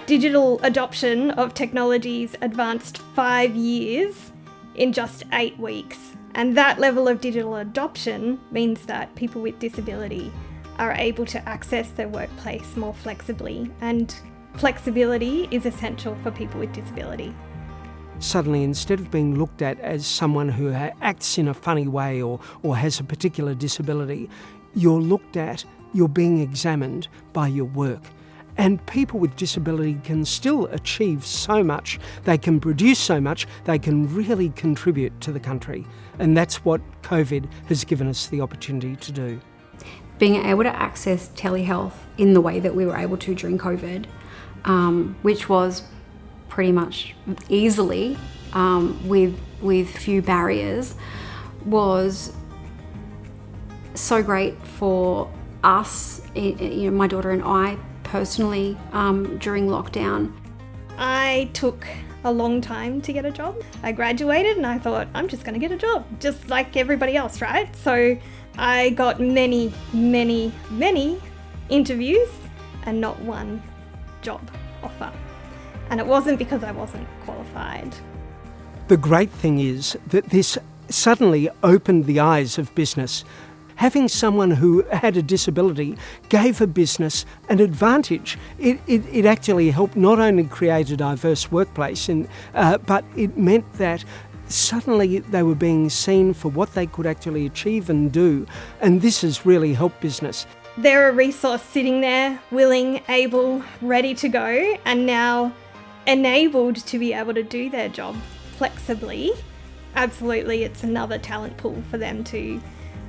Digital adoption of technologies advanced 5 years in just 8 weeks. And that level of digital adoption means that people with disability are able to access their workplace more flexibly, and flexibility is essential for people with disability. Suddenly, instead of being looked at as someone who acts in a funny way or has a particular disability, you're being examined by your work. And people with disability can still achieve so much, they can produce so much, they can really contribute to the country. And that's what COVID has given us the opportunity to do. Being able to access telehealth in the way that we were able to during COVID, which was pretty much easily with few barriers, was so great for us, my daughter and I personally, during lockdown. I took a long time to get a job. I graduated and I thought, I'm just going to get a job, just like everybody else, right? So I got many, many, many interviews and not one job offer. And it wasn't because I wasn't qualified. The great thing is that this suddenly opened the eyes of business. Having someone who had a disability gave a business an advantage. It actually helped not only create a diverse workplace, but it meant that suddenly they were being seen for what they could actually achieve and do. And this has really helped business. They're a resource sitting there, willing, able, ready to go, and now enabled to be able to do their job flexibly. Absolutely, it's another talent pool for them to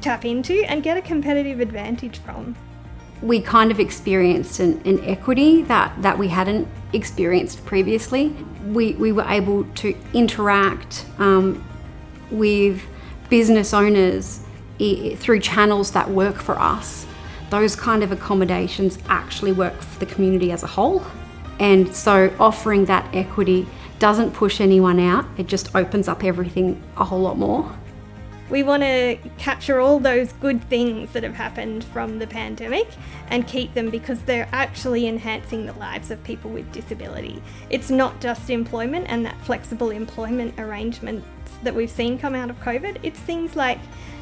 tap into and get a competitive advantage from. We kind of experienced an equity that we hadn't experienced previously. We were able to interact with business owners through channels that work for us. Those kind of accommodations actually work for the community as a whole. And so offering that equity doesn't push anyone out, it just opens up everything a whole lot more. We want to capture all those good things that have happened from the pandemic and keep them, because they're actually enhancing the lives of people with disability. It's not just employment and that flexible employment arrangements that we've seen come out of COVID. It's things like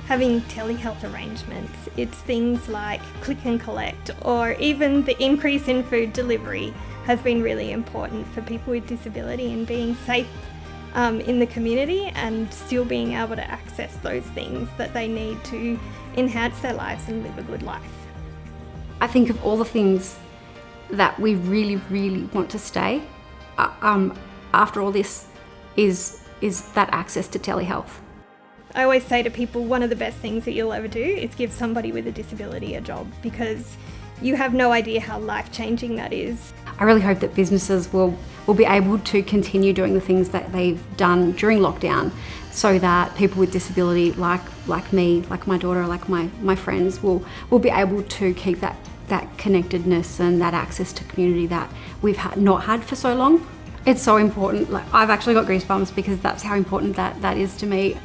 having telehealth arrangements. It's things like click and collect, or even the increase in food delivery has been really important for people with disability and being safe in the community and still being able to access those things that they need to enhance their lives and live a good life. I think of all the things that we really, really want to stay after all this is that access to telehealth. I always say to people, one of the best things that you'll ever do is give somebody with a disability a job, because you have no idea how life-changing that is. I really hope that businesses will be able to continue doing the things that they've done during lockdown, so that people with disability like me, like my daughter, like my friends will be able to keep that connectedness and that access to community that we've not had for so long. It's so important. Like, I've actually got goosebumps because that's how important that is to me.